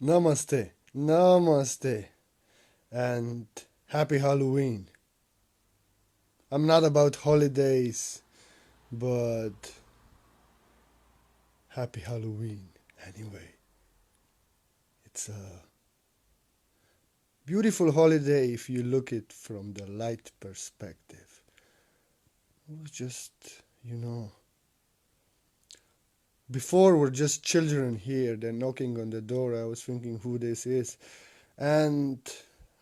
Namaste, namaste, and happy Halloween. I'm not about holidays, but happy Halloween anyway. It's a beautiful holiday if you look it from the light perspective. It was just, you know, before we're just children here, they're knocking on the door. I was thinking who this is, and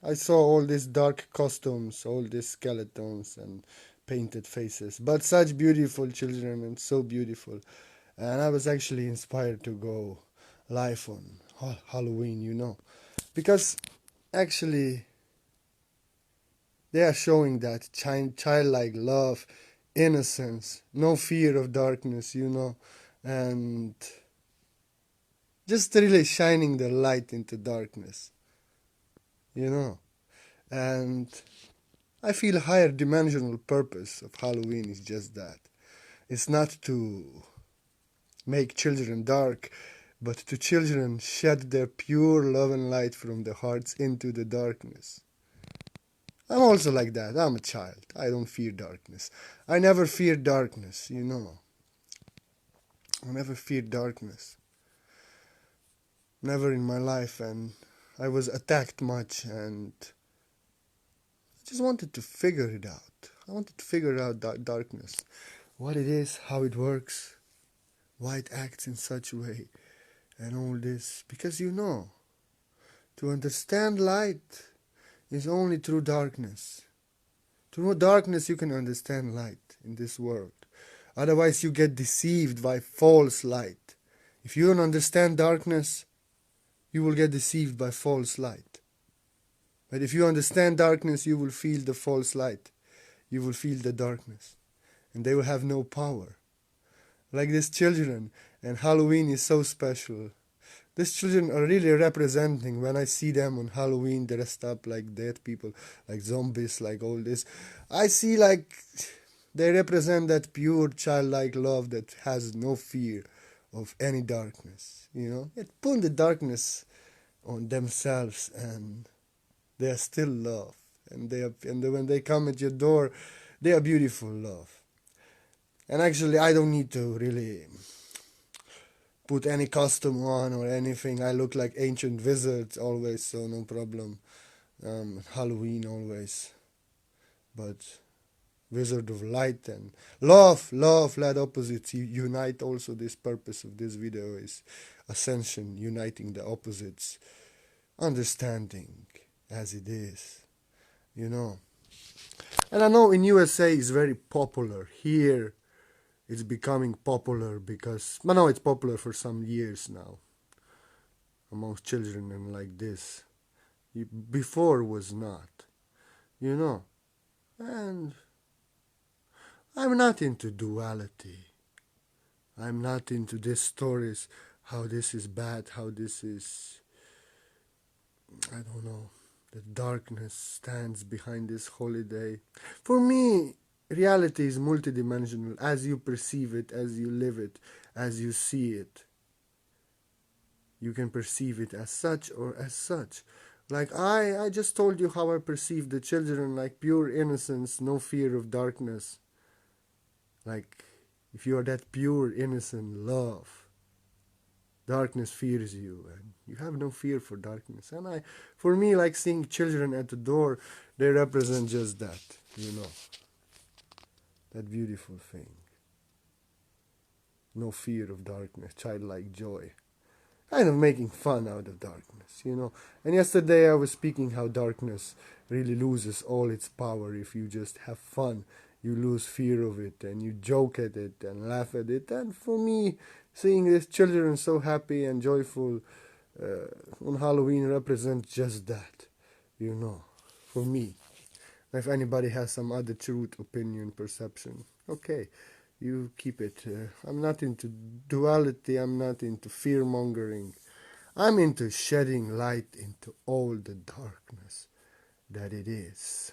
I saw all these dark costumes, all these skeletons and painted faces, but such beautiful children and so beautiful. And I was actually inspired to go live on Halloween, because actually they are showing that childlike love, innocence, no fear of darkness, and just really shining the light into darkness. And I feel a higher dimensional purpose of Halloween is just that. It's not to make children dark, but to children shed their pure love and light from their hearts into the darkness. I'm also like that. I'm a child. I don't fear darkness. I never feared darkness. I never feared darkness. Never in my life. And I was attacked much, and I just wanted to figure it out. I wanted to figure out darkness. What it is, how it works, why it acts in such a way, and all this. Because to understand light is only through darkness. Through darkness you can understand light in this world. Otherwise you get deceived by false light. If you don't understand darkness, you will get deceived by false light. But if you understand darkness, you will feel the false light. You will feel the darkness. And they will have no power. Like these children. And Halloween is so special. These children are really representing, when I see them on Halloween dressed up like dead people, like zombies, like all this. I see like they represent that pure childlike love that has no fear of any darkness. It put the darkness on themselves, and they are still love. And when they come at your door, they are beautiful love. And actually, I don't need to really put any costume on or anything. I look like ancient wizards always, so no problem. Halloween always. But wizard of light and love, let opposites unite. Also, this purpose of this video is ascension, uniting the opposites, understanding as it is. And I know in USA it's very popular. Here it's becoming popular because, I know it's popular for some years now amongst children and like this. Before was not. And I'm not into duality. I'm not into these stories, how this is bad, how this is, I don't know, the darkness stands behind this holiday. For me, reality is multidimensional, as you perceive it, as you live it, as you see it. You can perceive it as such or as such. Like I just told you how I perceive the children, like pure innocence, no fear of darkness. Like, if you are that pure, innocent love, darkness fears you, and you have no fear for darkness. And for me, like seeing children at the door, they represent just that, that beautiful thing. No fear of darkness, childlike joy. Kind of making fun out of darkness. And yesterday I was speaking how darkness really loses all its power if you just have fun. You lose fear of it, and you joke at it and laugh at it. And for me, seeing these children so happy and joyful on Halloween represents just that, for me. If anybody has some other truth, opinion, perception, okay, you keep it. I'm not into duality, I'm not into fear-mongering. I'm into shedding light into all the darkness that it is.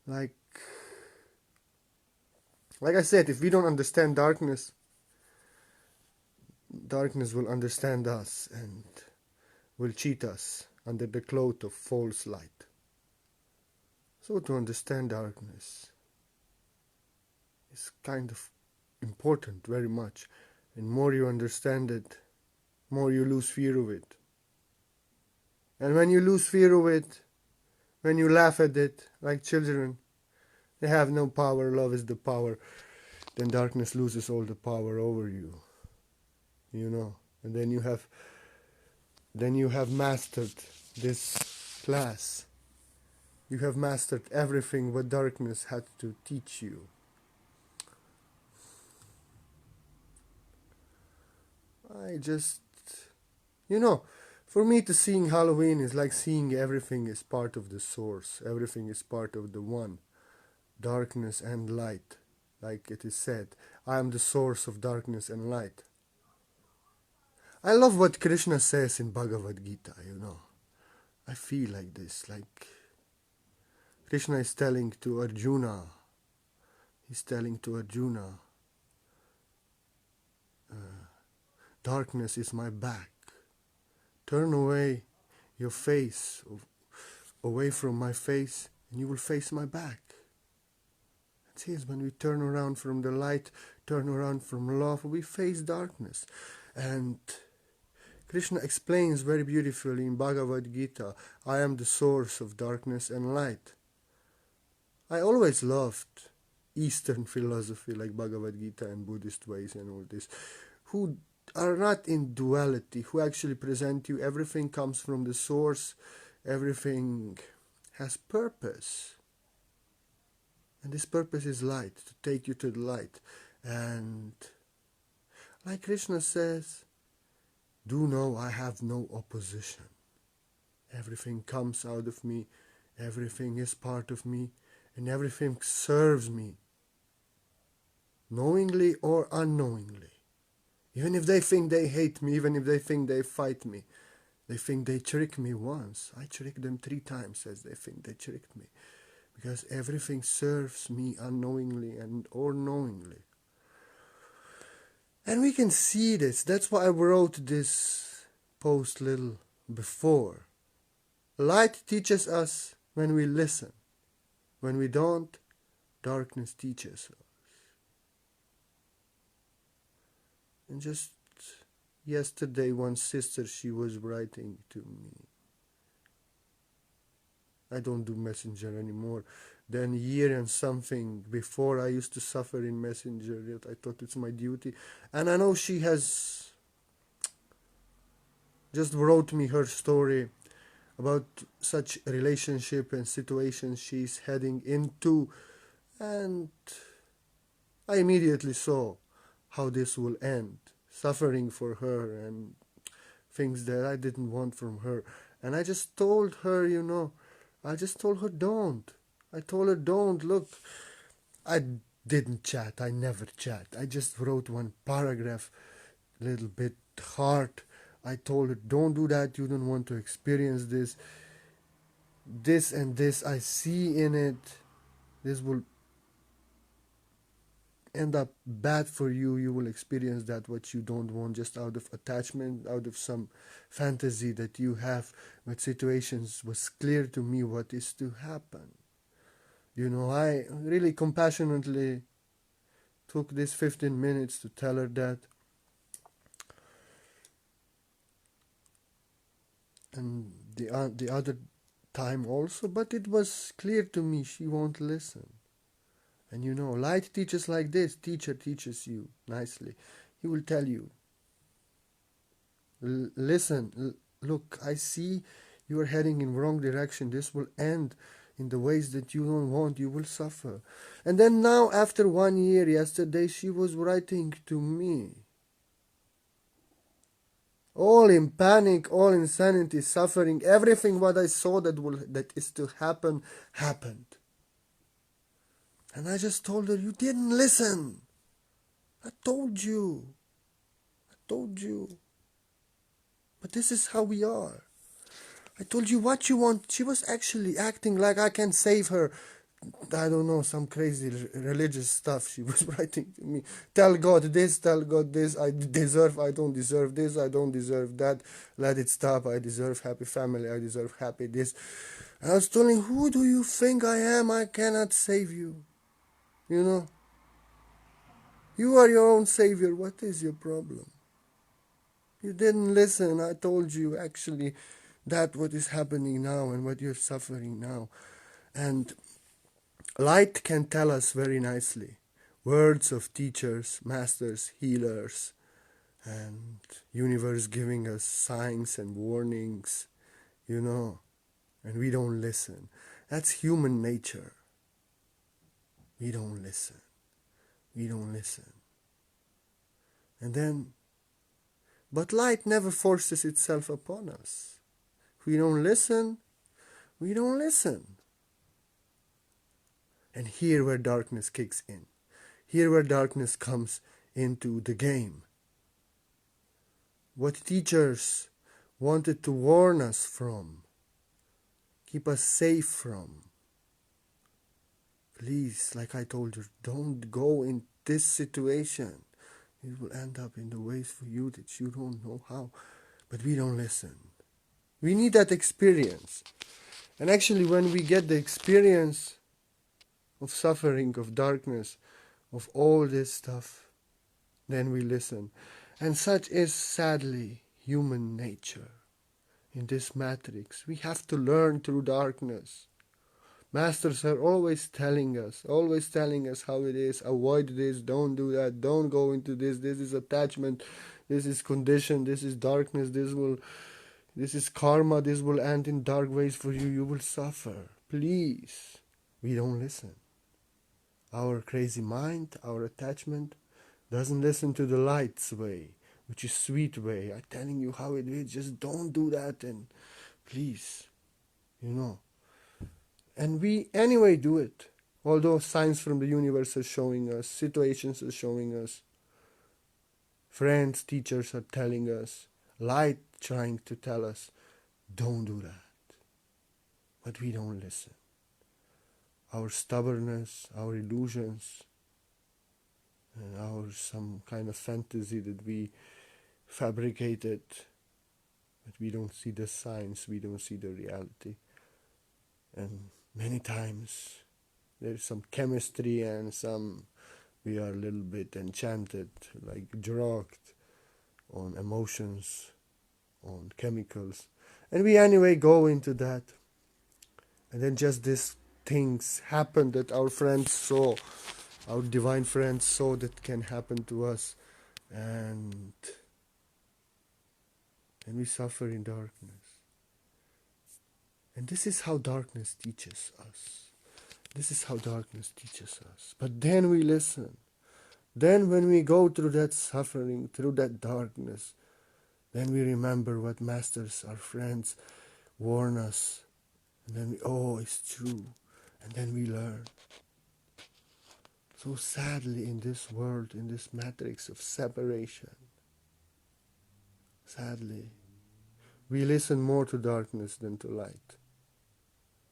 Like I said, if we don't understand darkness, darkness will understand us and will cheat us under the cloak of false light. So to understand darkness is kind of important, very much. And more you understand it, more you lose fear of it. And when you lose fear of it, when you laugh at it, like children, they have no power, love is the power, then darkness loses all the power over you. You know, and then you have mastered this class. You have mastered everything what darkness had to teach you. I just, for me to seeing Halloween is like seeing everything is part of the source. Everything is part of the one. Darkness and light. Like it is said, I am the source of darkness and light. I love what Krishna says in Bhagavad Gita, I feel like this, like Krishna is telling to Arjuna, darkness is my back. Turn away your face, away from my face, and you will face my back. It says when we turn around from the light, turn around from love, we face darkness. And Krishna explains very beautifully in Bhagavad Gita, I am the source of darkness and light. I always loved Eastern philosophy like Bhagavad Gita and Buddhist ways and all this, who are not in duality, who actually present you everything comes from the source, everything has purpose. And this purpose is light, to take you to the light. And like Krishna says, do know I have no opposition. Everything comes out of me, everything is part of me, and everything serves me, knowingly or unknowingly. Even if they think they hate me, even if they think they fight me, they think they trick me once. I trick them 3 times as they think they tricked me. Because everything serves me unknowingly and or knowingly. And we can see this. That's why I wrote this post little before. Light teaches us when we listen. When we don't, darkness teaches us. And just yesterday, one sister, she was writing to me. I don't do Messenger anymore. Then a year and something before, I used to suffer in Messenger, yet I thought it's my duty. And I know she has just wrote me her story about such relationship and situation she's heading into. And I immediately saw how this will end. Suffering for her and things that I didn't want from her. And I just told her, don't. I told her, don't. Look, I didn't chat. I never chat. I just wrote one paragraph, little bit hard. I told her, don't do that. You don't want to experience this. This and this I see in it. This will end up bad for you. You will experience that what you don't want, just out of attachment, out of some fantasy that you have with situations. Was clear to me what is to happen. I really compassionately took this 15 minutes to tell her that. And the other time also, but it was clear to me she won't listen. And light teaches like this. Teacher teaches you nicely. He will tell you, listen, look, I see you are heading in wrong direction. This will end in the ways that you don't want. You will suffer. And then now, after 1 year, yesterday, she was writing to me. All in panic, all insanity, suffering, everything what I saw that is to happen, happened. And I just told her, you didn't listen. I told you. But this is how we are. I told you what you want. She was actually acting like I can save her. I don't know, some crazy religious stuff she was writing to me. Tell God this, tell God this, I don't deserve this, I don't deserve that, let it stop, I deserve happy family, I deserve happy this. And I was telling, who do you think I am? I cannot save you. You know, you are your own savior, what is your problem? You didn't listen, I told you actually that what is happening now and what you're suffering now. And light can tell us very nicely. Words of teachers, masters, healers, and universe giving us signs and warnings, you know, and we don't listen. That's human nature. We don't listen. We don't listen. And then, but light never forces itself upon us. If we don't listen, we don't listen. And here where darkness kicks in. Here where darkness comes into the game. What teachers wanted to warn us from, keep us safe from. Please, like I told you, don't go in this situation. It will end up in the ways for you that you don't know how. But we don't listen. We need that experience. And actually, when we get the experience of suffering, of darkness, of all this stuff, then we listen. And such is sadly human nature. In this matrix, we have to learn through darkness. Masters are always telling us how it is. Avoid this, don't do that, don't go into this. This is attachment, this is condition, this is darkness, this is karma, this will end in dark ways for you, you will suffer. Please. We don't listen. Our crazy mind, our attachment, doesn't listen to the light's way, which is sweet way. I'm telling you how it is. Just don't do that, and please, you know. And we anyway do it. Although signs from the universe are showing us, situations are showing us, friends, teachers are telling us, light trying to tell us, don't do that. But we don't listen. Our stubbornness, our illusions, and our some kind of fantasy that we fabricated, but we don't see the signs, we don't see the reality. And many times there's some chemistry and some we are a little bit enchanted, like drugged on emotions, on chemicals. And we anyway go into that. And then just these things happen that our friends saw, our divine friends saw that can happen to us. And we suffer in darkness. And this is how darkness teaches us. This is how darkness teaches us. But then we listen. Then when we go through that suffering, through that darkness, then we remember what masters, our friends, warn us. And then we, oh, it's true. And then we learn. So sadly in this world, in this matrix of separation, sadly, we listen more to darkness than to light.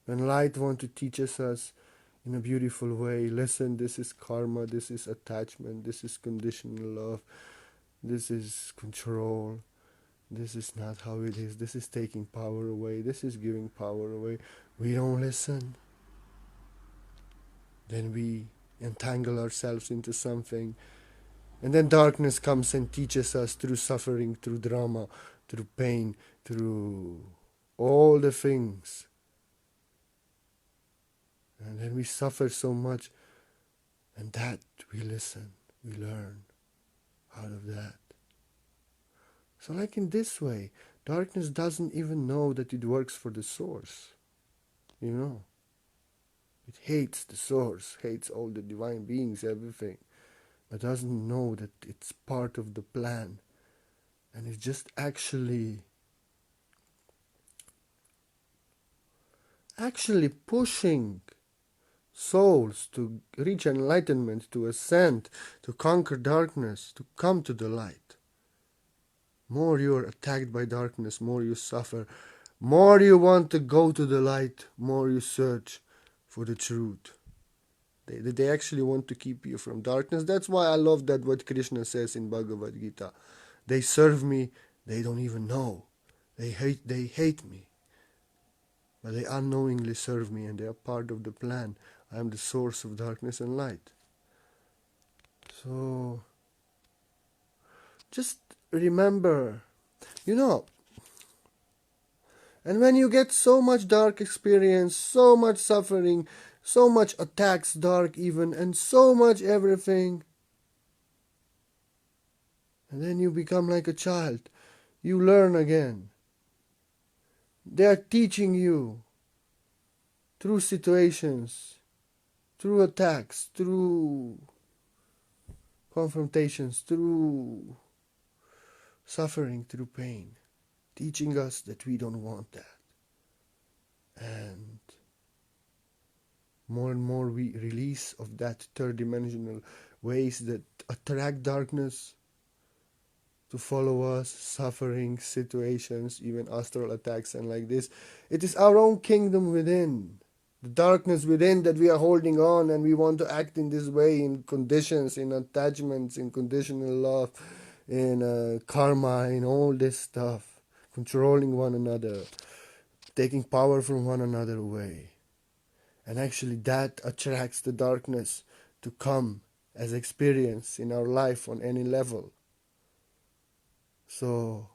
When light wants to teach us in a beautiful way, listen, this is karma, this is attachment, this is conditional love, this is control, this is not how it is, this is taking power away, this is giving power away. We don't listen. Then we entangle ourselves into something. And then darkness comes and teaches us through suffering, through drama, through pain, through all the things. And then we suffer so much. And that we listen, we learn out of that. So like in this way, darkness doesn't even know that it works for the source. You know. It hates the source, hates all the divine beings, everything. But doesn't know that it's part of the plan. And it's just actually pushing souls to reach enlightenment, to ascend, to conquer darkness, to come to the light. More you're attacked by darkness, more you suffer, more you want to go to the light, more you search for the truth. They actually want to keep you from darkness. That's why I love that what Krishna says in Bhagavad Gita. They serve me, they don't even know. They hate me. But they unknowingly serve me and they are part of the plan. I am the source of darkness and light. So just remember, you know, and when you get so much dark experience, so much suffering, so much attacks, dark even, and so much everything, and then you become like a child. You learn again. They are teaching you through situations, through attacks, through confrontations, through suffering, through pain, teaching us that we don't want that. And more we release of that third dimensional ways that attract darkness to follow us, suffering, situations, even astral attacks and like this. It is our own kingdom within, the darkness within that we are holding on, and we want to act in this way, in conditions, in attachments, in conditional love, in karma, in all this stuff, controlling one another, taking power from one another away. And actually that attracts the darkness to come as experience in our life on any level. So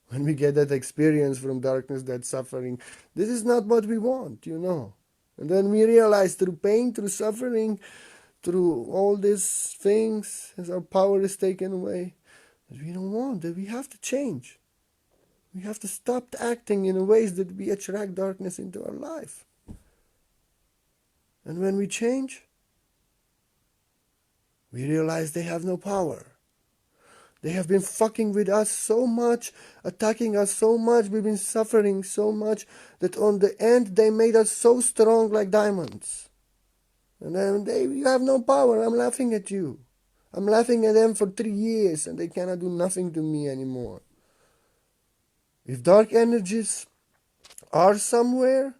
when we get that experience from darkness, that suffering, this is not what we want, you know. And then we realize through pain, through suffering, through all these things, as our power is taken away, that we don't want, that we have to change. We have to stop acting in ways that we attract darkness into our life. And when we change, we realize they have no power. They have been fucking with us so much, attacking us so much, we've been suffering so much, that on the end they made us so strong like diamonds. And then you have no power, I'm laughing at you. I'm laughing at them for 3 years and they cannot do nothing to me anymore. If dark energies are somewhere,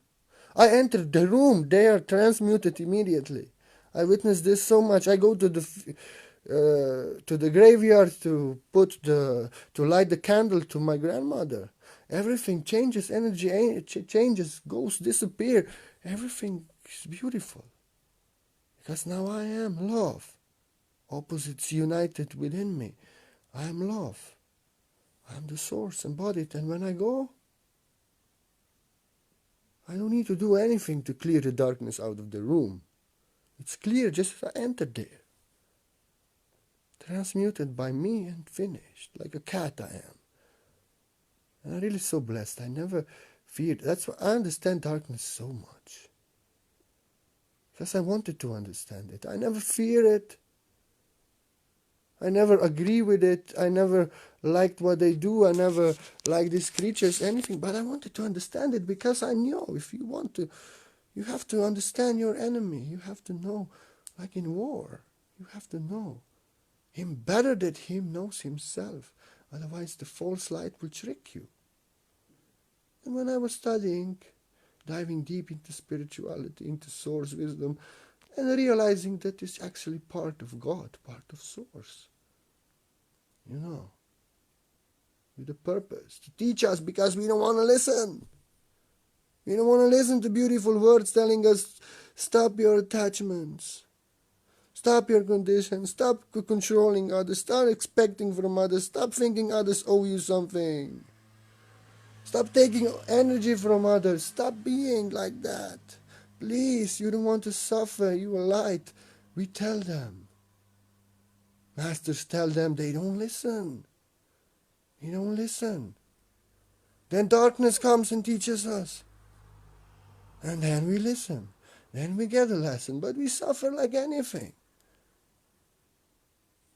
I enter the room, they are transmuted immediately. I witnessed this so much. I go to the graveyard to light the candle to my grandmother. Everything changes, energy changes, ghosts disappear. Everything is beautiful. Because now I am love. Opposites united within me. I am love. I am the source embodied. And when I go, I don't need to do anything to clear the darkness out of the room. It's clear just as I entered there. Transmuted by me and finished, like a cat I am. And I'm really so blessed. I never feared. That's why I understand darkness so much. Because I wanted to understand it. I never fear it. I never agree with it. I never liked what they do. I never liked these creatures, anything. But I wanted to understand it because I knew if you want to, you have to understand your enemy. You have to know, like in war, you have to know him better than him knows himself. Otherwise, the false light will trick you. And when I was studying, diving deep into spirituality, into source wisdom, and realizing that it's actually part of God, part of source. You know, with a purpose, to teach us because we don't want to listen. We don't want to listen to beautiful words telling us, stop your attachments. Stop your conditions. Stop controlling others. Stop expecting from others. Stop thinking others owe you something. Stop taking energy from others. Stop being like that. Please, you don't want to suffer. You are light. We tell them. Masters tell them, they don't listen. They don't listen. Then darkness comes and teaches us. And then we listen. Then we get a lesson. But we suffer like anything.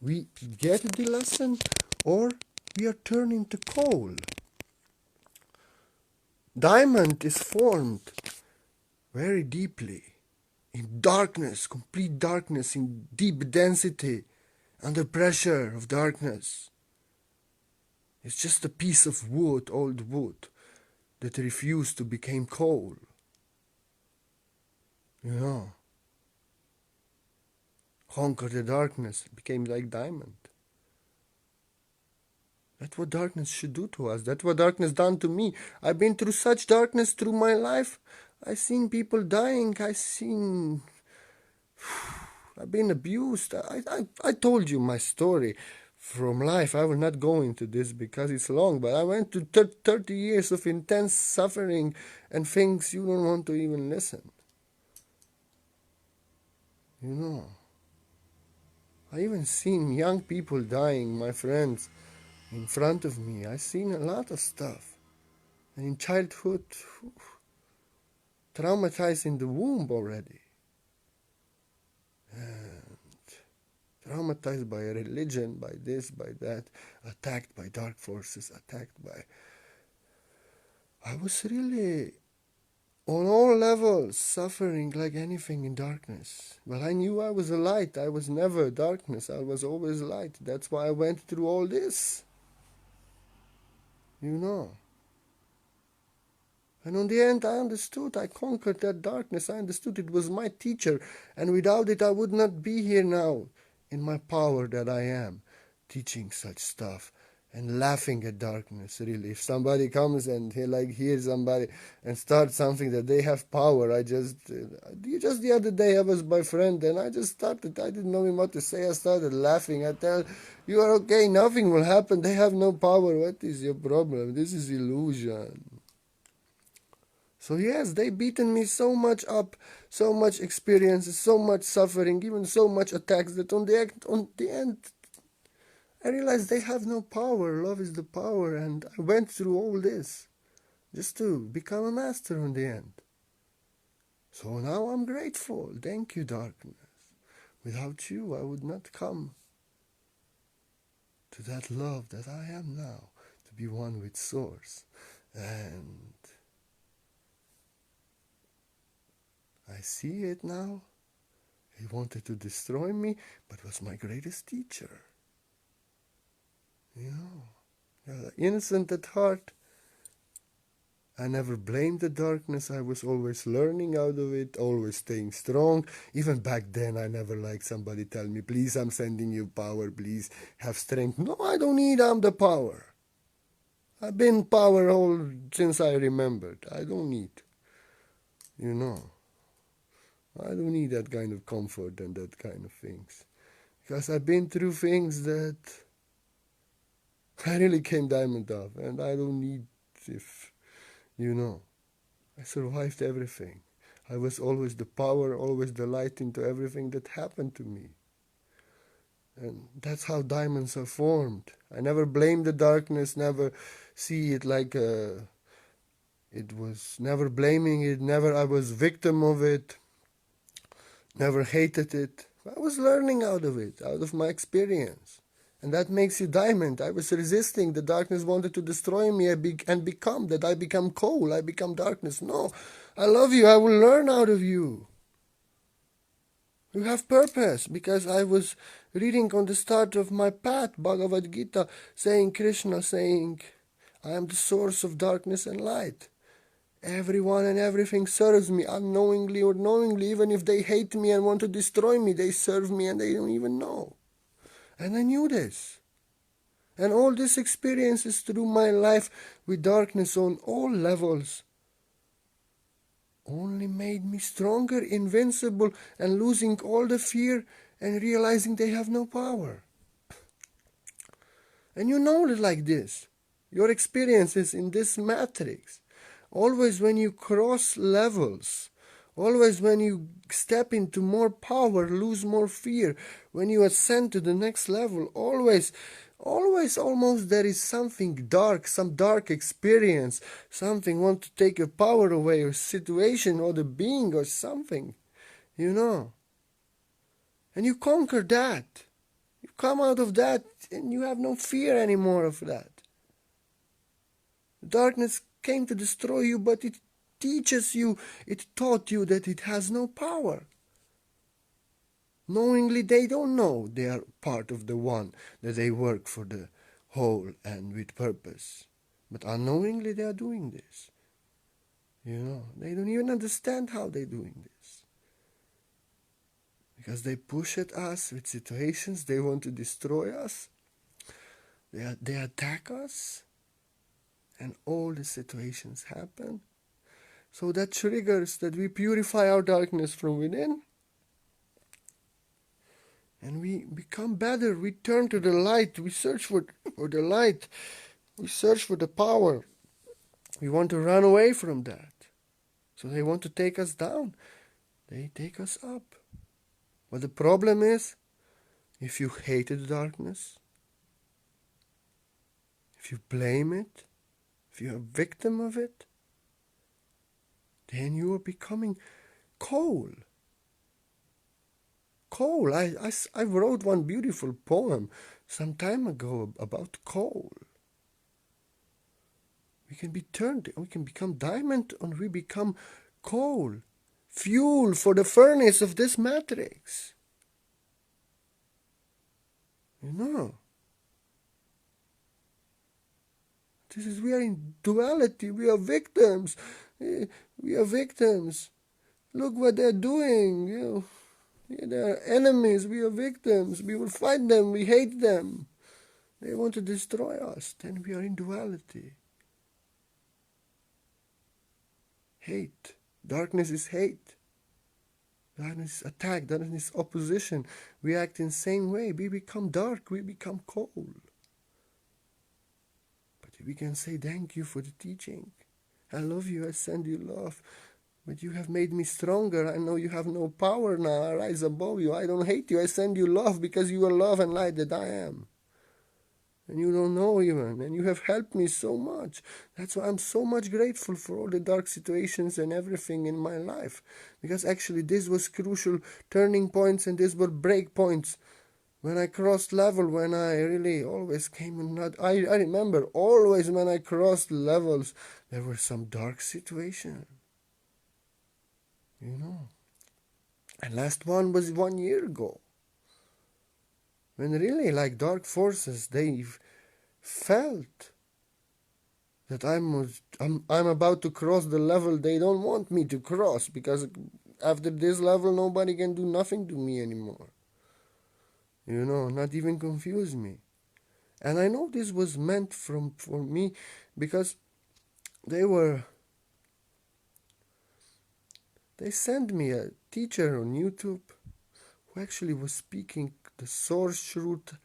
We get the lesson or we are turned into coal. Diamond is formed very deeply in darkness, complete darkness, in deep density, under pressure of darkness. It's just a piece of wood, old wood, that refused to become coal. You know. conquer the darkness, became like diamond. That's what darkness should do to us. That's what darkness done to me. I've been through such darkness through my life. I've seen people dying. I've been abused. I told you my story from life. I will not go into this because it's long, but I went to 30 years of intense suffering and things you don't want to even listen. You know, I even seen young people dying, my friends, in front of me. I seen a lot of stuff. And in childhood, traumatized in the womb already. And traumatized by a religion, by this, by that, attacked by dark forces, attacked by... I was really on all levels suffering like anything in darkness. But I knew I was a light. I was never darkness. I was always light. That's why I went through all this. You know. And on the end, I understood. I conquered that darkness. I understood it was my teacher. And without it, I would not be here now in my power that I am, teaching such stuff and laughing at darkness, really. If somebody comes and hears somebody and starts something that they have power, just the other day I was my friend and I didn't know him what to say. I started laughing. I tell, you are okay, nothing will happen. They have no power. What is your problem? This is illusion. So yes, they beaten me so much up, so much experiences, so much suffering, even so much attacks that on the end, I realized they have no power. Love is the power, and I went through all this just to become a master on the end. So now I'm grateful. Thank you, darkness. Without you, I would not come to that love that I am now, to be one with Source. And I see it now. He wanted to destroy me, but was my greatest teacher. You know, innocent at heart. I never blamed the darkness. I was always learning out of it, always staying strong. Even back then, I never liked somebody tell me, please, I'm sending you power, please have strength. No, I don't need, I'm the power. I've been power all since I remembered. I don't need, you know. I don't need that kind of comfort and that kind of things. Because I've been through things that I really came diamond off, and I don't need, if you know, I survived everything. I was always the power, always the light into everything that happened to me. And that's how diamonds are formed. I never blame the darkness, never see it like it was, never blaming it, never I was victim of it, never hated it. I was learning out of it, out of my experience. And that makes you diamond. I was resisting. The darkness wanted to destroy me and become that. I become coal. I become darkness. No, I love you. I will learn out of you. You have purpose. Because I was reading on the start of my path, Bhagavad Gita, Krishna saying, I am the source of darkness and light. Everyone and everything serves me, unknowingly or knowingly. Even if they hate me and want to destroy me, they serve me and they don't even know. And I knew this. And all these experiences through my life with darkness on all levels only made me stronger, invincible, and losing all the fear and realizing they have no power. And you know it like this. Your experiences in this matrix. Always when you cross levels, always when you step into more power, lose more fear, when you ascend to the next level, always almost there is something dark, some dark experience, something want to take your power away, or situation, or the being, or something, you know. And you conquer that. You come out of that and you have no fear anymore of that. Darkness came to destroy you, but it teaches you, it taught you that it has no power. Knowingly they don't know they are part of the one, that they work for the whole and with purpose. But unknowingly they are doing this. You know, they don't even understand how they're doing this. because they push at us with situations. They want to destroy us. They attack us, and all the situations happen. So that triggers that we purify our darkness from within, and we become better. We turn to the light. We search for the light. We search for the power. We want to run away from that. So they want to take us down. They take us up. But the problem is, if you hated darkness, if you blame it, if you're a victim of it, then you are becoming coal. Coal. I wrote one beautiful poem some time ago about coal. We can be turned, we can become diamond, and we become coal. Fuel for the furnace of this matrix. You know. We are in duality. We are victims. We are victims. Look what they're doing. They are enemies. We are victims. We will fight them. We hate them. They want to destroy us. Then we are in duality. Hate. Darkness is hate. Darkness is attack. Darkness is opposition. We act in the same way. We become dark. We become cold. We can say thank you for the teaching. I love you, I send you love. But you have made me stronger. I know you have no power now. I rise above you. I don't hate you. I send you love because you are love and light that I am. And you don't know even. And you have helped me so much. That's why I'm so much grateful for all the dark situations and everything in my life. Because actually this was crucial turning points, and these were break points. When I crossed level, when I really always came in, I remember always when I crossed levels, there were some dark situations. And last one was 1 year ago. When really, like dark forces, they felt that I'm about to cross the level they don't want me to cross, because after this level, nobody can do nothing to me anymore. Not even confuse me. And I know this was meant for me, because they sent me a teacher on YouTube who actually was speaking the source truth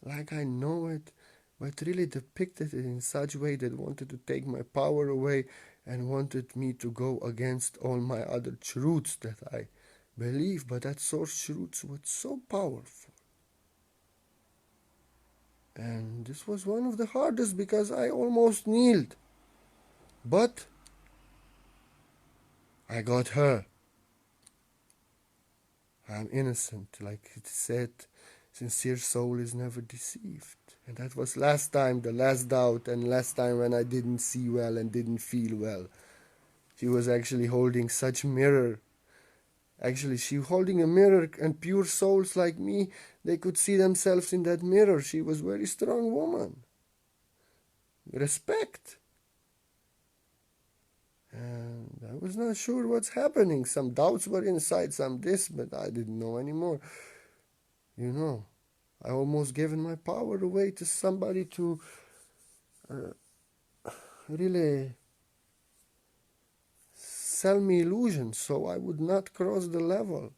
like I know it, but really depicted it in such a way that wanted to take my power away and wanted me to go against all my other truths that I believe. But that source truth was so powerful. And this was one of the hardest, because I almost kneeled. But I got her. I'm innocent, like it said, sincere soul is never deceived. And that was last time, the last doubt, and last time when I didn't see well and didn't feel well. She was actually holding such mirror. Actually, she holding a mirror, and pure souls like me, they could see themselves in that mirror. She was a very strong woman. Respect. And I was not sure what's happening. Some doubts were inside, some this, but I didn't know anymore. I almost given my power away to somebody to really sell me illusions so I would not cross the level.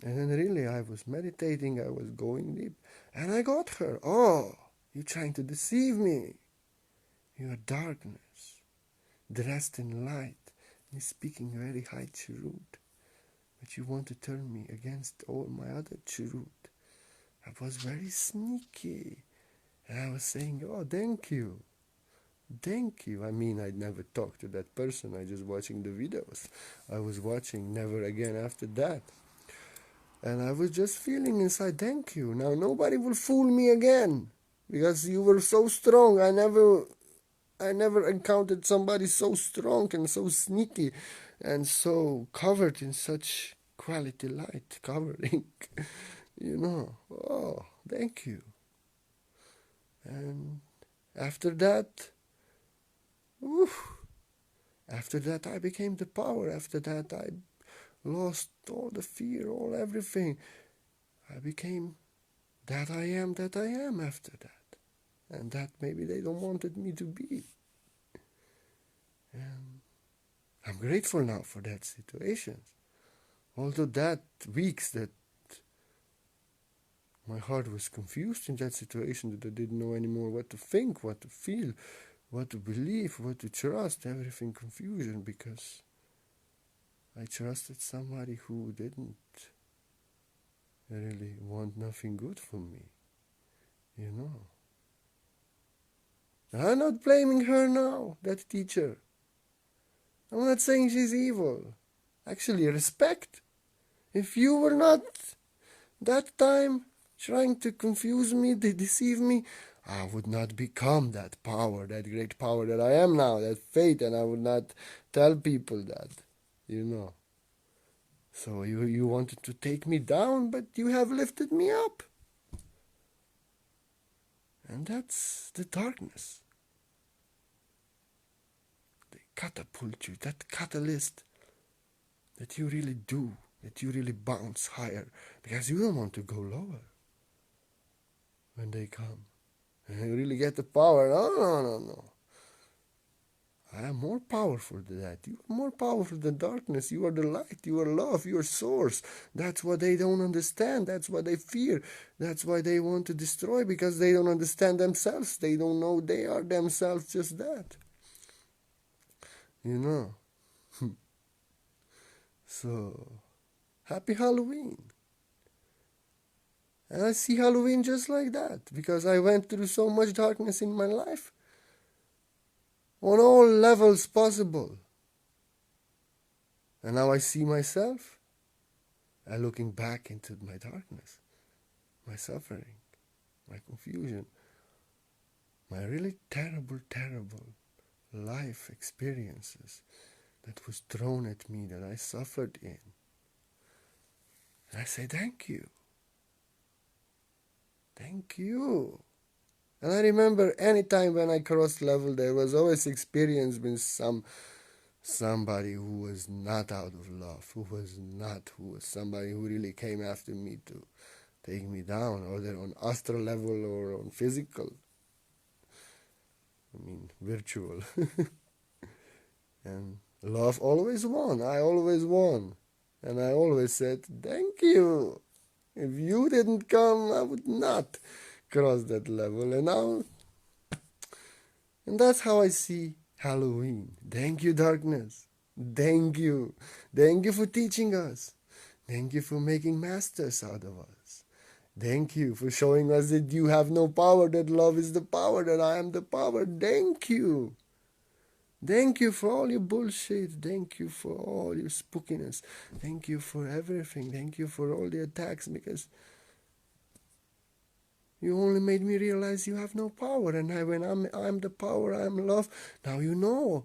And then really I was meditating, I was going deep, and I got her. Oh, you're trying to deceive me. You are darkness, dressed in light, and speaking very high truth. But you want to turn me against all my other truth. I was very sneaky. And I was saying, oh, thank you. Thank you. I mean, I'd never talked to that person. I just watching the videos. I was watching never again after that. And I was just feeling inside, thank you. Now nobody will fool me again. Because you were so strong. I never encountered somebody so strong and so sneaky and so covered in such quality light covering. Oh, thank you. And after that, I became the power. After that, I lost all the fear, all everything. I became that I am after that. And that maybe they don't wanted me to be. And I'm grateful now for that situation. Although that weeks that my heart was confused in that situation, that I didn't know anymore what to think, what to feel, what to believe, what to trust, everything confusion, because I trusted somebody who didn't really want nothing good for me, you know. I'm not blaming her now, that teacher. I'm not saying she's evil. Actually, respect. If you were not that time trying to confuse me, to deceive me, I would not become that power, that great power that I am now, that faith, and I would not tell people that, you know. So you wanted to take me down, but you have lifted me up. And that's the darkness. They catapult you, that catalyst that you really do, that you really bounce higher, because you don't want to go lower when they come. And you really get the power. No. I am more powerful than that. You are more powerful than darkness. You are the light. You are love. You are source. That's what they don't understand. That's what they fear. That's why they want to destroy, because they don't understand themselves. They don't know they are themselves just that. You know. So, happy Halloween. And I see Halloween just like that, because I went through so much darkness in my life. On all levels possible. And now I see myself. I'm looking back into my darkness, my suffering, my confusion, my really terrible, terrible life experiences that was thrown at me, that I suffered in. And I say, thank you. Thank you. And I remember any time when I crossed level, there was always experience with somebody who was not out of love, who was somebody who really came after me to take me down, or they're on astral level or on physical. I mean, virtual. And love always won. I always won. And I always said, thank you. If you didn't come, I would not cross that level. And that's how I see Halloween. Thank you, darkness. Thank you. Thank you for teaching us. Thank you for making masters out of us. Thank you for showing us that you have no power, that love is the power, that I am the power. Thank you. Thank you for all your bullshit. Thank you for all your spookiness. Thank you for everything. Thank you for all the attacks, because you only made me realize you have no power. And when I'm the power, I'm love. Now you know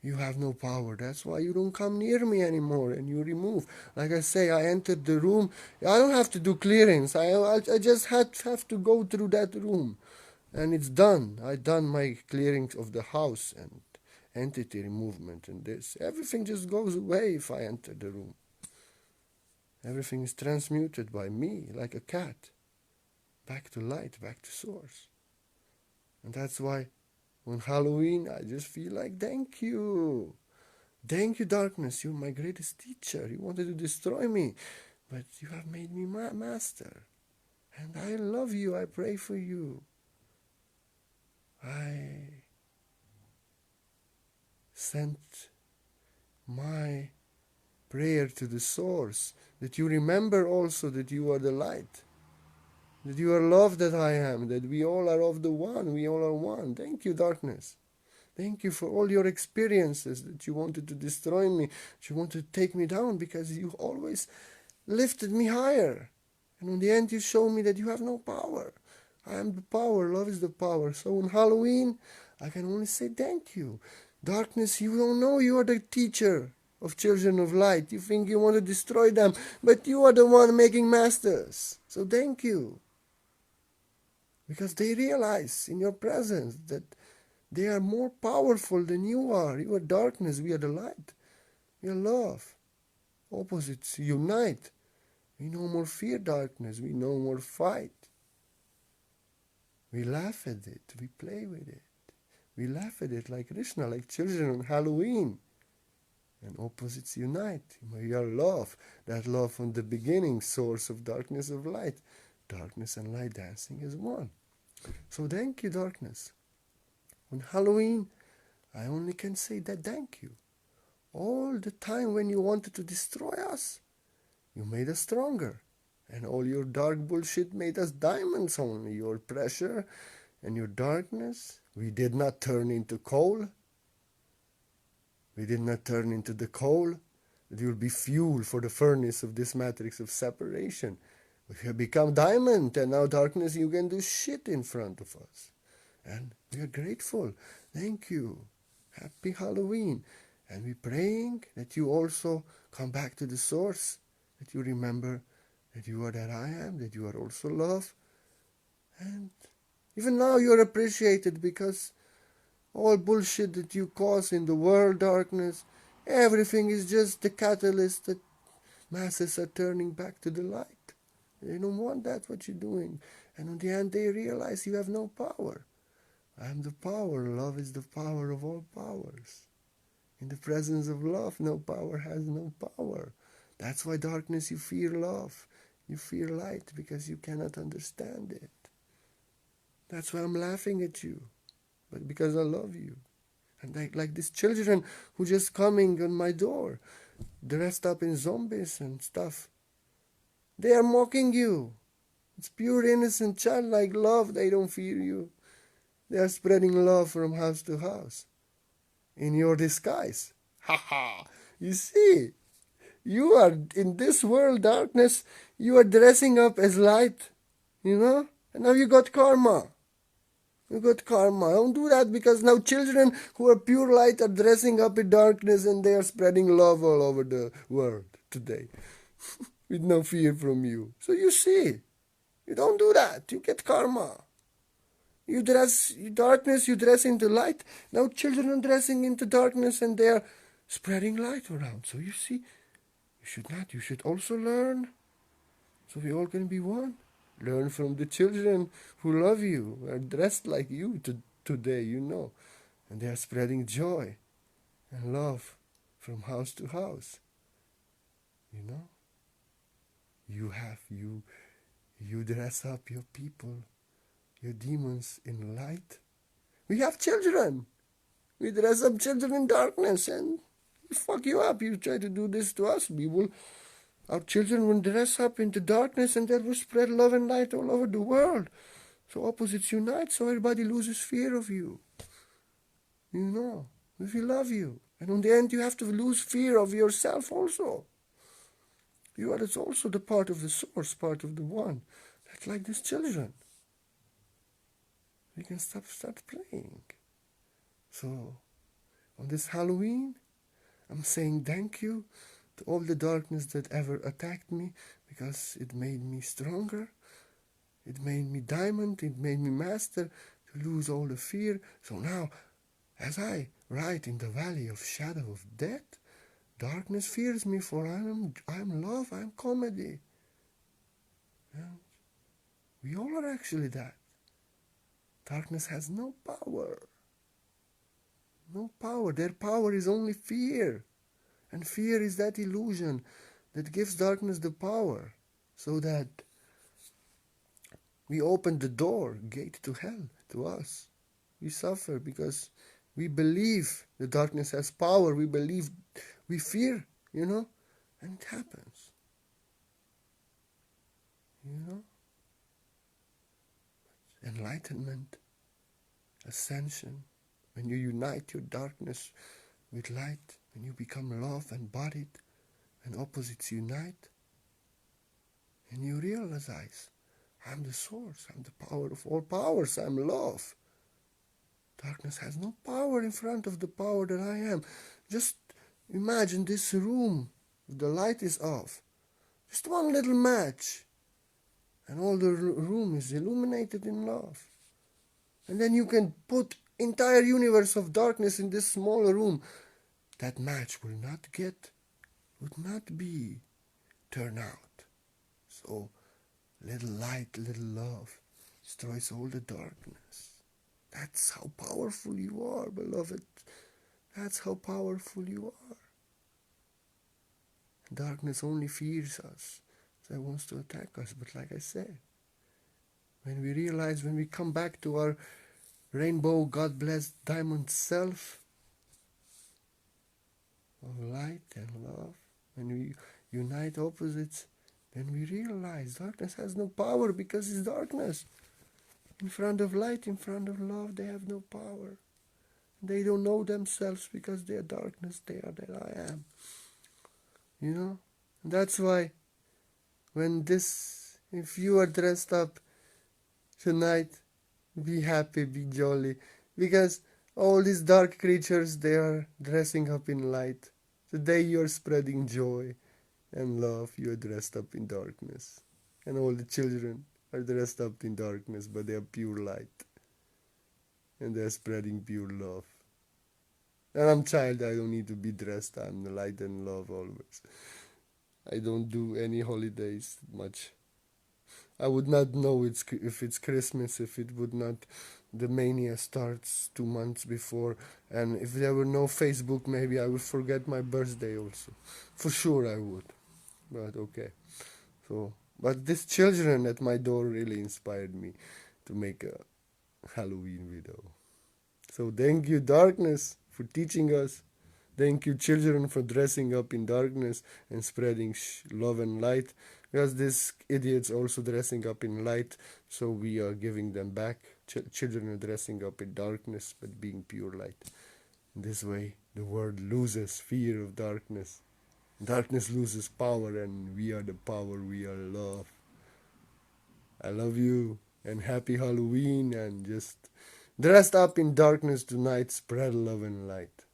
you have no power. That's why you don't come near me anymore, and you remove. Like I say, I entered the room. I don't have to do clearance. I just have to go through that room. And it's done. I done my clearing of the house and entity removement and this. Everything just goes away if I enter the room. Everything is transmuted by me like a cat. Back to light, back to source. And that's why on Halloween I just feel like, thank you. Thank you, darkness. You're my greatest teacher. You wanted to destroy me, but you have made me master. And I love you. I pray for you. I sent my prayer to the source, that you remember also that you are the light, that you are love, that I am, that we all are of the one, we all are one. Thank you, darkness. Thank you for all your experiences, that you wanted to destroy me, that you wanted to take me down, because you always lifted me higher. And in the end you show me that you have no power. I am the power, love is the power. So on Halloween, I can only say thank you. Darkness, you don't know you are the teacher of children of light. You think you want to destroy them, but you are the one making masters. So thank you. Because they realize in your presence that they are more powerful than you are. You are darkness, we are the light. We are love. Opposites unite. We no more fear darkness. We no more fight. We laugh at it. We play with it. We laugh at it like Krishna, like children on Halloween. And opposites unite. We are love. That love from the beginning, source of darkness, of light. Darkness and light dancing as one. So thank you, darkness. On Halloween, I only can say that thank you. All the time when you wanted to destroy us, you made us stronger. And all your dark bullshit made us diamonds only. Your pressure and your darkness. We did not turn into coal. We did not turn into the coal that will be fuel for the furnace of this matrix of separation. We have become diamond, and now darkness, you can do shit in front of us. And we are grateful. Thank you. Happy Halloween. And we're praying that you also come back to the source, that you remember that you are that I am, that you are also love. And even now you're appreciated because all bullshit that you cause in the world, darkness, everything is just the catalyst that masses are turning back to the light. They don't want that, what you're doing. And in the end, they realize you have no power. I am the power. Love is the power of all powers. In the presence of love, no power has no power. That's why darkness, you fear love. You fear light because you cannot understand it. That's why I'm laughing at you. But because I love you. And like these children who just coming on my door, dressed up in zombies and stuff. They are mocking you. It's pure innocent childlike love. They don't fear you. They are spreading love from house to house. In your disguise. Ha ha. You see, you are in this world darkness. You are dressing up as light. You know? And now you got karma. You got karma. Don't do that because now children who are pure light are dressing up in darkness and they are spreading love all over the world today. With no fear from you. So you see, you don't do that. You get karma. You dress darkness, you dress into light. Now children are dressing into darkness and they are spreading light around. So you see, you should not. You should also learn. So we all can be one. Learn from the children who love you, are dressed like you today, you know. And they are spreading joy and love from house to house. You know? You dress up your people, your demons in light. We have children. We dress up children in darkness and we fuck you up. You try to do this to us. Our children will dress up into darkness and that will spread love and light all over the world. So opposites unite, so everybody loses fear of you. You know, if we love you. And in the end, you have to lose fear of yourself also. You are also the part of the source, part of the one. That's like these children. We can start playing. So, on this Halloween, I'm saying thank you to all the darkness that ever attacked me because it made me stronger. It made me diamond. It made me master to lose all the fear. So now, as I ride in the valley of shadow of death, darkness fears me, for I'm love, I'm comedy. And we all are actually that. Darkness has no power. No power. Their power is only fear. And fear is that illusion that gives darkness the power. So that we open the door, gate to hell, to us. We suffer because we believe the darkness has power. We believe, we fear, you know, and it happens. You know? Enlightenment, ascension, when you unite your darkness with light, when you become love embodied, and opposites unite, and you realize, I'm the source, I'm the power of all powers, I'm love. Darkness has no power in front of the power that I am. Just imagine this room, the light is off. Just one little match. And all the room is illuminated in love. And then you can put entire universe of darkness in this small room. That match will not get would not be turned out. So little light, little love destroys all the darkness. That's how powerful you are, beloved. That's how powerful you are. Darkness only fears us. So it wants to attack us. But like I said, when we realize, when we come back to our rainbow, God blessed diamond self of light and love, when we unite opposites, then we realize darkness has no power because it's darkness. In front of light, in front of love, they have no power. They don't know themselves because they are darkness. They are that I am. You know? That's why if you are dressed up tonight, be happy, be jolly. Because all these dark creatures, they are dressing up in light. Today you're spreading joy and love. You're dressed up in darkness. And all the children are dressed up in darkness, but they are pure light. And they're spreading pure love. And I'm child, I don't need to be dressed. I'm the light and love always. I don't do any holidays much. I would not know if it's Christmas, if it would not. The mania starts 2 months before, and if there were no Facebook, maybe I would forget my birthday also. For sure I would. But okay. But these children at my door really inspired me to make a Halloween video. So thank you, darkness, for teaching us. Thank you, children, for dressing up in darkness and spreading love and light. Because these idiots also dressing up in light, so we are giving them back. Children are dressing up in darkness, but being pure light. This way, the world loses fear of darkness. Darkness loses power, and we are the power. We are love. I love you, and happy Halloween, and just dressed up in darkness tonight, spread love and light.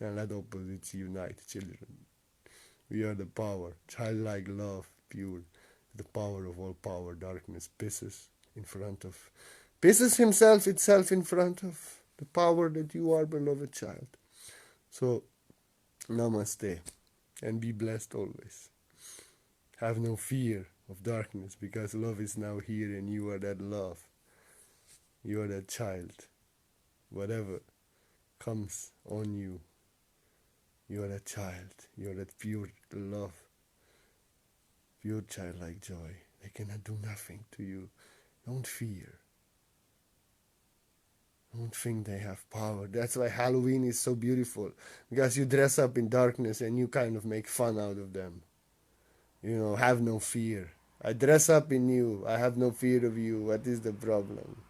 And let opposites unite, children. We are the power, childlike love, pure, the power of all power. Darkness pisses itself in front of the power that you are, beloved child. So, namaste, and be blessed always. Have no fear of darkness, because love is now here, and you are that love. You are that child. Whatever comes on you, you are that child. You are that pure love, pure childlike joy. They cannot do nothing to you. Don't fear. Don't think they have power. That's why Halloween is so beautiful. Because you dress up in darkness and you kind of make fun out of them. You know, have no fear. I dress up in you. I have no fear of you. What is the problem?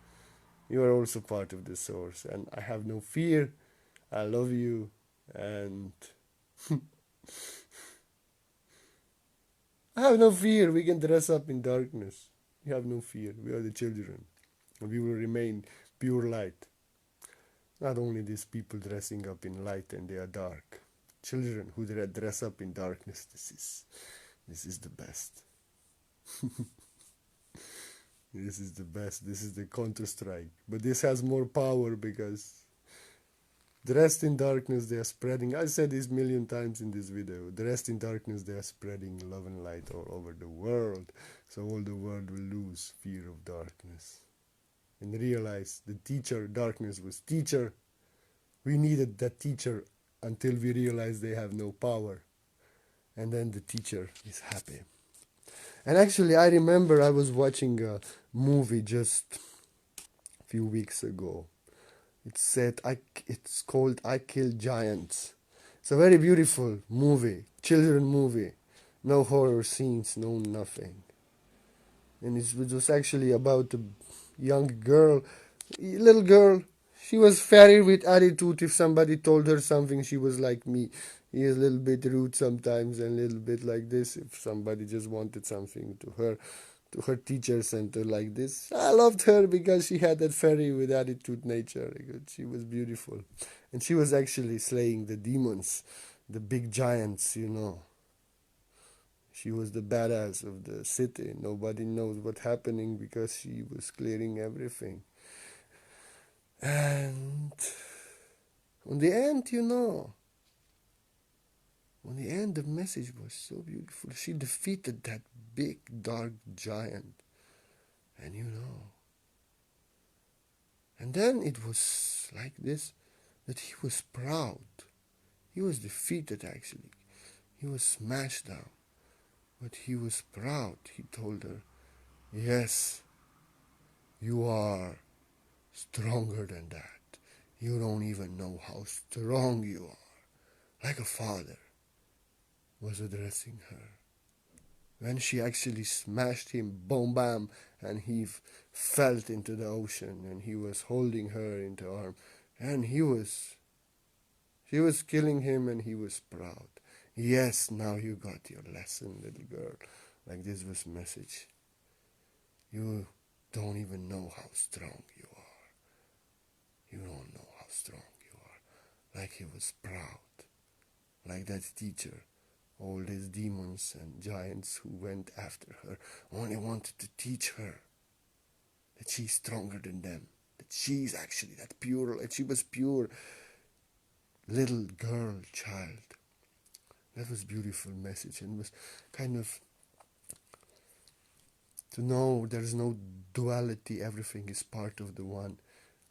You are also part of the source. And I have no fear. I love you. And I have no fear. We can dress up in darkness. We have no fear. We are the children. And we will remain pure light. Not only these people dressing up in light and they are dark. Children who dress up in darkness. This is the best. This is the best. This is the Counter-Strike. But this has more power because dressed in darkness they are spreading. I said this 1,000,000 times in this video. Dressed in darkness they are spreading love and light all over the world. So all the world will lose fear of darkness. And realize the teacher, darkness was teacher. We needed that teacher until we realized they have no power. And then the teacher is happy. And actually, I remember I was watching a movie just a few weeks ago. It's called I Kill Giants. It's a very beautiful movie, children movie. No horror scenes, no nothing. And it was actually about a young girl, little girl. She was very with attitude. If somebody told her something, she was like me. He is a little bit rude sometimes and a little bit like this. If somebody just wanted something to her teacher sent her like this. I loved her because she had that fairy with attitude nature. She was beautiful. And she was actually slaying the demons, the big giants, you know. She was the badass of the city. Nobody knows what's happening because she was clearing everything. And on the end, you know, On the end, the message was so beautiful. She defeated that big, dark giant. And and then it was like this, that he was proud. He was defeated, actually. He was smashed down. But he was proud. He told her, yes, you are stronger than that. You don't even know how strong you are. Like a father was addressing her. When she actually smashed him, boom, bam, and he fell into the ocean, and he was holding her in the arm, and she was killing him, and he was proud. Yes, now you got your lesson, little girl. Like this was message. You don't even know how strong you are. You don't know how strong you are. Like he was proud. Like that teacher. All these demons and giants who went after her only wanted to teach her that she's stronger than them. That she's actually that pure, that she was pure little girl, child. That was a beautiful message, and was kind of to know there's no duality, everything is part of the one.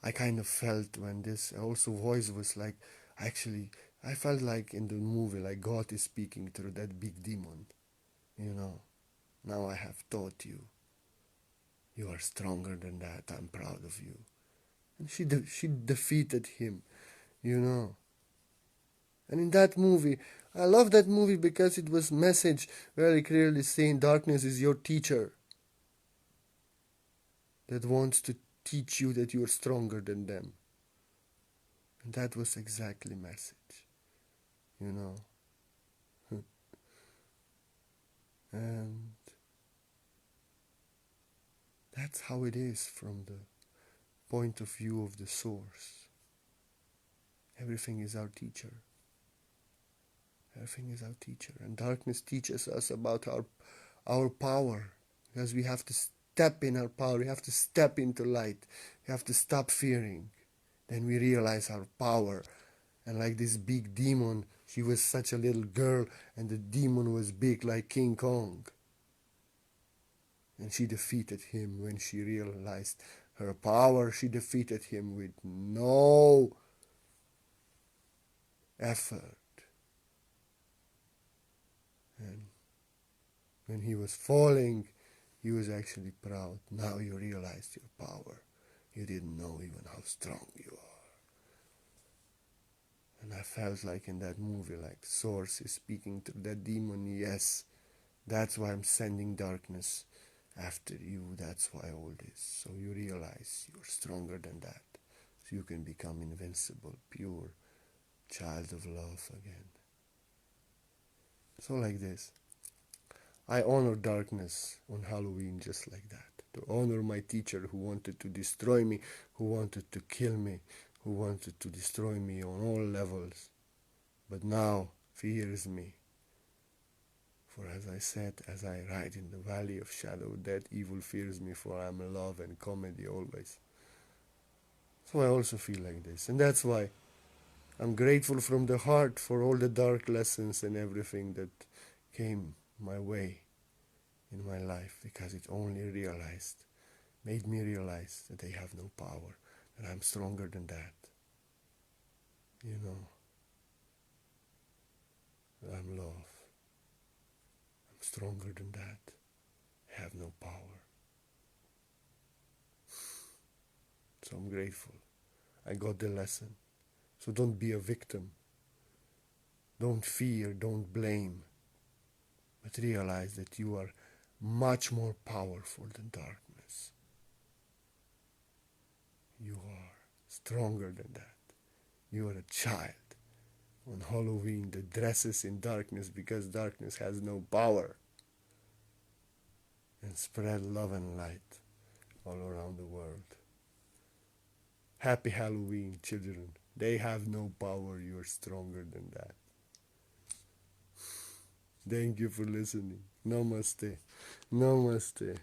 I kind of felt when this also voice was like, actually, I felt like in the movie, like God is speaking through that big demon, Now I have taught you. You are stronger than that. I'm proud of you. And she defeated him, you know. And in that movie, I love that movie because it was message very clearly saying darkness is your teacher that wants to teach you that you are stronger than them. And that was exactly message, you know. And that's how it is from the point of view of the source. Everything is our teacher. Everything is our teacher. And darkness teaches us about our power. Because we have to step in our power. We have to step into light. We have to stop fearing. Then we realize our power. And like this big demon, she was such a little girl, and the demon was big like King Kong. And she defeated him when she realized her power. She defeated him with no effort. And when he was falling, he was actually proud. Now you realized your power. You didn't know even how strong you are. And I felt like in that movie, like Source is speaking to that demon. Yes, that's why I'm sending darkness after you. That's why all this. So you realize you're stronger than that. So you can become invincible, pure, child of love again. So like this. I honor darkness on Halloween just like that. To honor my teacher who wanted to destroy me, who wanted to kill me, who wanted to destroy me on all levels, but now fears me. For as I said, as I ride in the valley of shadow, that evil fears me, for I am love and comedy always. So I also feel like this, and that's why I'm grateful from the heart for all the dark lessons and everything that came my way in my life, because it only made me realize that they have no power, that I'm stronger than that. I'm love. I'm stronger than that. I have no power. So I'm grateful. I got the lesson. So don't be a victim. Don't fear, don't blame. But realize that you are much more powerful than darkness. You are stronger than that. You are a child. On Halloween, the dresses in darkness because darkness has no power. And spread love and light all around the world. Happy Halloween, children. They have no power. You are stronger than that. Thank you for listening. Namaste. Namaste.